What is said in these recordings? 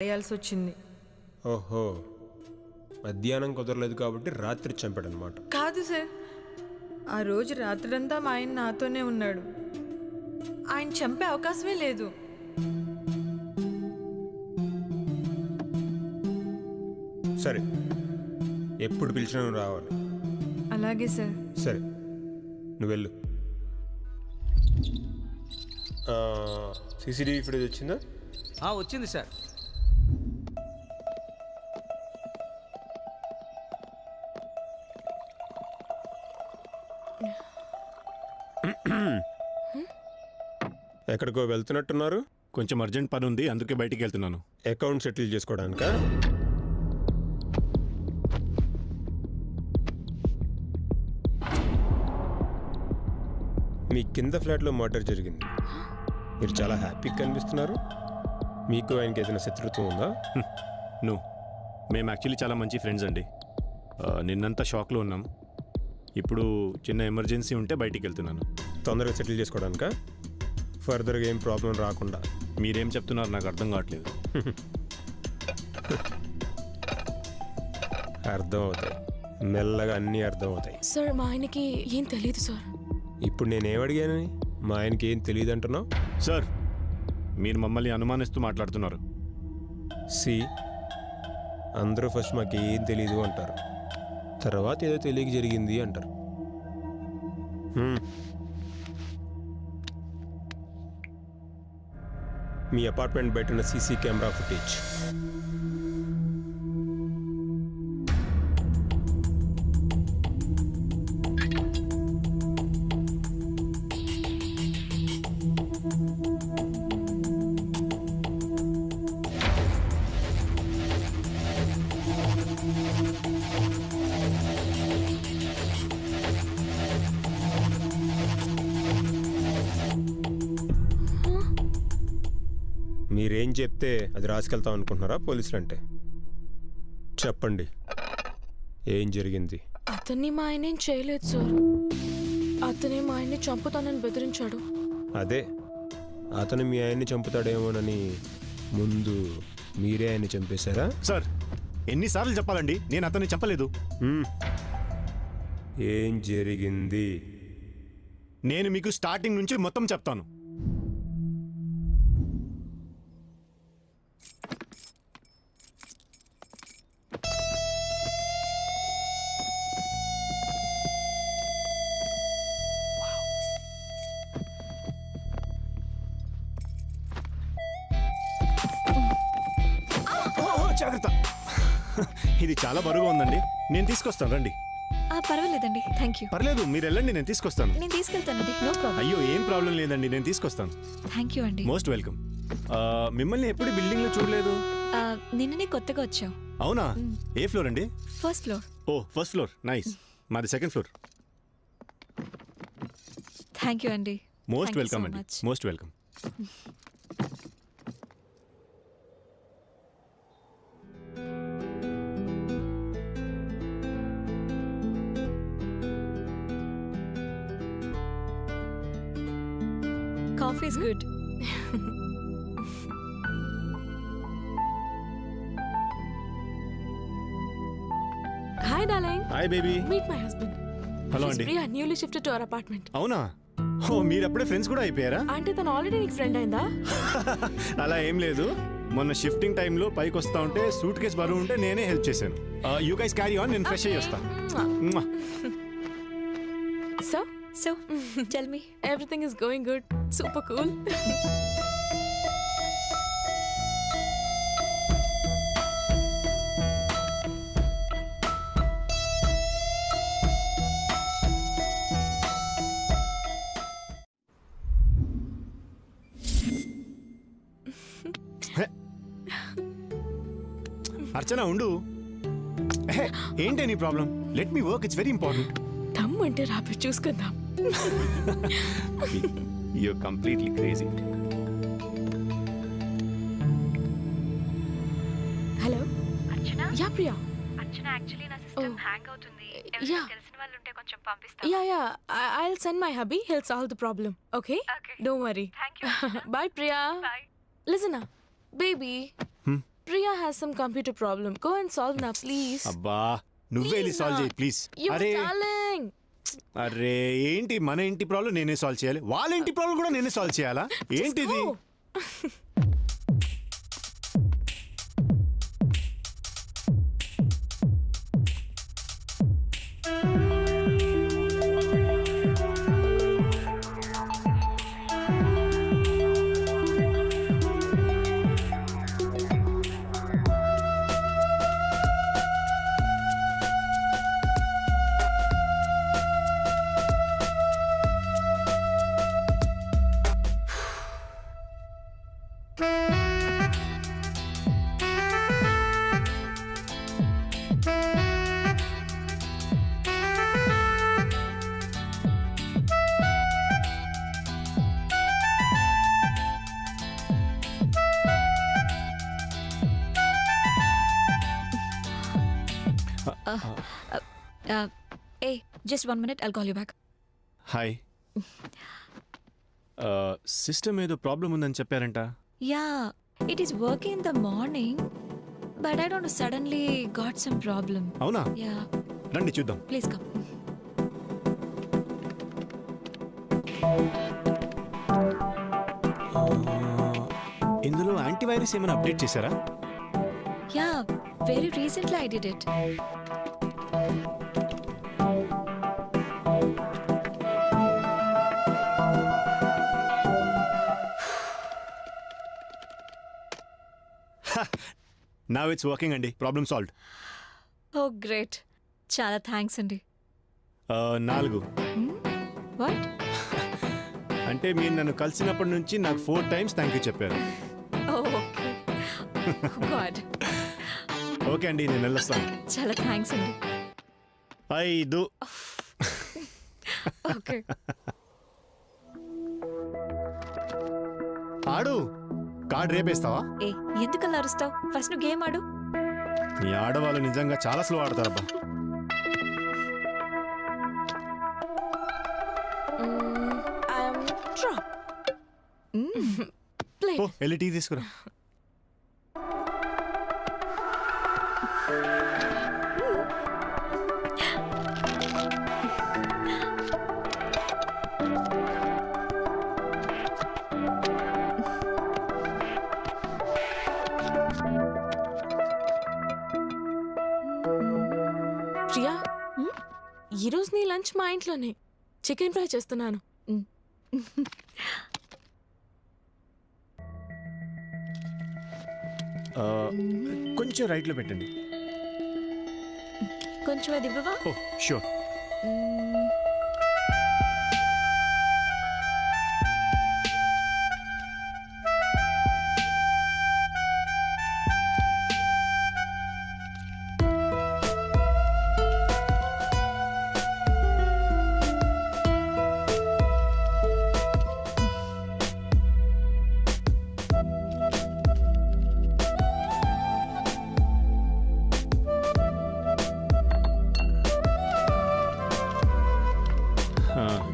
వేయాల్సి వచ్చింది. ఓహో, మధ్యాహ్నం కుదరలేదు కాబట్టి రాత్రి చంపాడనమాట. కాదు సార్, ఆ రోజు రాత్రంతా మా ఆయన నాతోనే ఉన్నాడు. ఆయన చంపే అవకాశమే లేదు. సరే, ఎప్పుడు పిలిచినా నువ్వు రావాలి. అలాగే సార్. సరే, నువ్వు వెళ్ళు. సీసీటీవీ ఫుటేజ్ వచ్చిందా? వచ్చింది సార్. ఎక్కడికో వెళ్తున్నట్టున్నారు. కొంచెం అర్జెంట్ పని ఉంది, అందుకే బయటికి వెళ్తున్నాను. Account settle చేసుకోవడానికా? మీ కింద ఫ్లాట్లో మర్డర్ జరిగింది. మీరు చాలా హ్యాపీగా కనిపిస్తున్నారు. మీకు ఆయనకి ఏదైనా శత్రుత్వం ఉందా? నువ్వు మేము యాక్చువల్లీ చాలా మంచి ఫ్రెండ్స్ అండి. నిన్నంతా షాక్లో ఉన్నాం. ఇప్పుడు చిన్న ఎమర్జెన్సీ ఉంటే బయటికి వెళ్తున్నాను. తొందరగా సెటిల్ చేసుకోవడానికా? ఫర్దర్గా ఏం ప్రాబ్లం రాకుండా? మీరేం చెప్తున్నారు నాకు అర్థం కావట్లేదు. అర్థం అవుతాయి, మెల్లగా అన్నీ అర్థం అవుతాయి. సార్ మా ఆయనకి ఏం తెలియదు సార్. ఇప్పుడు నేనేం అడిగానని మా ఆయనకి ఏం తెలియదు అంటున్నావు? సార్, మీరు మమ్మల్ని అనుమానిస్తూ మాట్లాడుతున్నారు. సి, అందరూ ఫస్ట్ మాకేం తెలీదు అంటారు, తర్వాత ఏదో తెలియక జరిగింది అంటారు. మీ అపార్ట్మెంట్ బయట ఉన్న సీసీ కెమెరా ఫుటేజ్. మీరేం చెప్తే అది రాసుకెళ్తాం అనుకుంటున్నారా పోలీసులు అంటే? చెప్పండి, ఏం జరిగింది? అతన్ని మా ఆయన ఏం చేయలేదు సార్. అతనే మా ఆయన్ని చంపుతానని బెదిరించాడు. అదే, అతను మీ ఆయన్ని చంపుతాడేమోనని ముందు మీరే ఆయన్ని చంపేశారా? సార్, ఎన్నిసార్లు చెప్పాలండి, నేను అతన్ని చంపలేదు. ఏం జరిగింది? నేను మీకు స్టార్టింగ్ నుంచి మొత్తం చెప్తాను. జాగ్రత్త, ఇది చాలా బరువుగా ఉందండి. నేను తీసుకొస్తాను, రండి. పర్వాలేదండి, థ్యాంక్ యూ. పర్లేదు, మీరు వెళ్ళండి, నేను తీసుకొస్తాను. నేను తీసుకెళ్తానండి, నో ప్రాబ్లం. అయ్యో, ఏం ప్రాబ్లం లేదండి, నేను తీసుకొస్తాను. థ్యాంక్ యూ అండి. Most welcome. మిమ్మల్ని ఎప్పుడు బిల్డింగ్ లో చూడలేదు. నిన్ననే కొత్తగా వచ్చావు. అవునా? ఏ ఫ్లోర్ అండి? First floor. Oh, first floor, nice. మాది సెకండ్ ఫ్లోర్. థ్యాంక్ యూ అండి. Most Thank you welcome so అండి, much. Most welcome. Coffee is good. Hi darling. Hi baby. Meet my husband. Hello She's అండి. Priya, newly shifted to our apartment. అవునా? ఓ, మీరు అప్పుడే friends కూడా అయిపోయారా? అంటే తను ఆల్రెడీ నీకు ఫ్రెండ్ అయిందా? అలా ఏం లేదు, మొన్న షిఫ్టింగ్ టైంలో పైకి వస్తా ఉంటే సూట్ కేసు బరువు ఉంటే నేనే హెల్ప్ చేశాను. యూ గైస్ క్యారీ ఆన్, నేను ఫ్రెష్ అయ్యి వస్తా. So tell me. Everything is going good. Super cool. అర్చన ఉండు. ఏంటి నీ problem? Let me work, it's very important. దమ్ అంటే రాపే చూసుకుందాం. You're completely crazy. Hello Archana. Yeah Priya. Archana, actually నా సిస్టమ్ హ్యాంగ్ అవుతుంది. Yeah. తెలిసిన వాళ్ళు ఉంటే కొంచెం పంపిస్తావా? Yeah, I'll send my hubby. He'll solve the problem. Okay? Okay. Don't worry. Thank you. Bye Priya. Bye. Listen, baby. Priya has some computer problem. Go and solve now, please. అబ్బా నువ్వే వెళ్ళి Please, solve na. చేయి please. You అరే darling. అరే ఏంటి మన ఇంటి problem నేనే సాల్వ్ చేయాలి, వాళ్ళ ఇంటి ప్రాబ్లం కూడా నేనే సాల్వ్ చేయాలా? ఏంటిది? Go. Hey, just 1 minute, I'll call you back. Hi. System ఏదో ప్రాబ్లం ఉందని చెప్పారంట. Yeah, it is working in the morning, but I don't know, suddenly got some problem. అవునా? Yeah, రండి చూద్దాం. please come. ఇందులో యాంటీవైరస్ ఏమైనా అప్డేట్ చేశారా? Yeah, very recently I did it. Now it's working అండి, ప్రాబ్లమ్ సాల్వ్డ్. Oh, great. చాలా thanks అండి. 4 What? అంటే మీరు నన్ను కలిసినప్పటి నుంచి నాకు 4 times థ్యాంక్ యూ చెప్పారు. Oh, okay. Oh, God. Okay అండి, నేను వెళ్ళొస్తాను. చాలా థ్యాంక్స్ అండి. 5 Okay. ఆడు కార్డ్ రేపేస్తావా? ఏ ఎందుకలా అరుస్తావు? ఫస్ట్ నువ్వు గేమ్ ఆడు. మీ ఆడవాళ్ళు నిజంగా చాలా స్లో ఆడతారబ్బా. I'm drop. Play. ఓ వెళ్ళి టీ తీసుకురా. ప్రియా, ఈరోజు నీ లంచ్ మా ఇంట్లోనే చికెన్ ఫ్రై చేస్తున్నాను. కొంచెం రైట్లో పెట్టండి. కొంచెం అది ఇవ్వవా? Oh sure.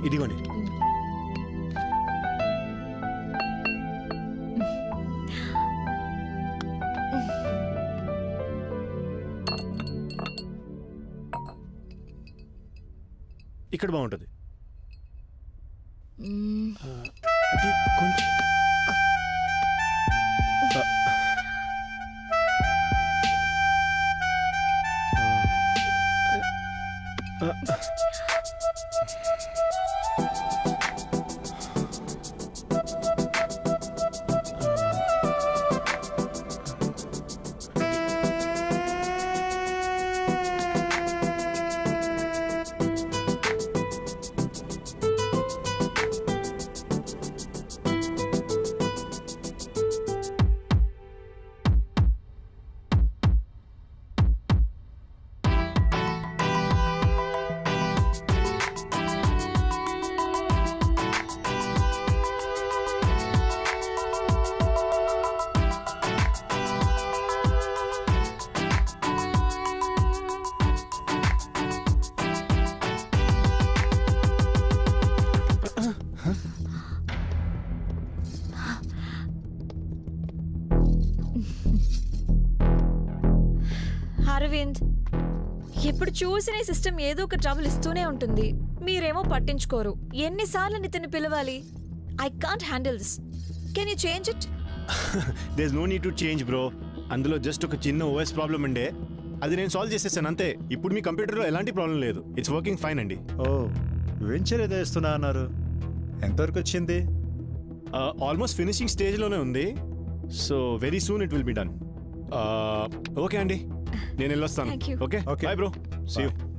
ఇదిగోండి. ఇక్కడ బాగుంటుంది. అది కొంచెం అరవింద్, ఎప్పుడు చూసిన ఈ సిస్టమ్ ఏదో ఒక ట్రబుల్ ఇస్తూనే ఉంటుంది. మీరేమో పట్టించుకోరు. ఎన్నిసార్లు నితిన్ పిలవాలి? I can't handle this. Can you change it? There is no need to change bro. అందులో జస్ట్ ఒక చిన్న ఓఎస్ ప్రాబ్లం ఉండే, అది నేను సాల్వ్ చేసేసాను అంతే. ఇప్పుడు మీ కంప్యూటర్లో ఎలాంటి ప్రాబ్లం లేదు. ఇట్స్ వర్కింగ్ ఫైన్ అండి. ఓ, వెంచర్ ఏదో ఇస్తున్నా అన్నారు, ఎంతవరకు వచ్చింది? ఆల్మోస్ట్ ఫినిషింగ్ స్టేజ్లోనే ఉంది. So very soon it will be done. Okay అండి, నేను వెళ్ళొస్తాను. Thank you. Okay Okay. Bye bro, see you. Bye.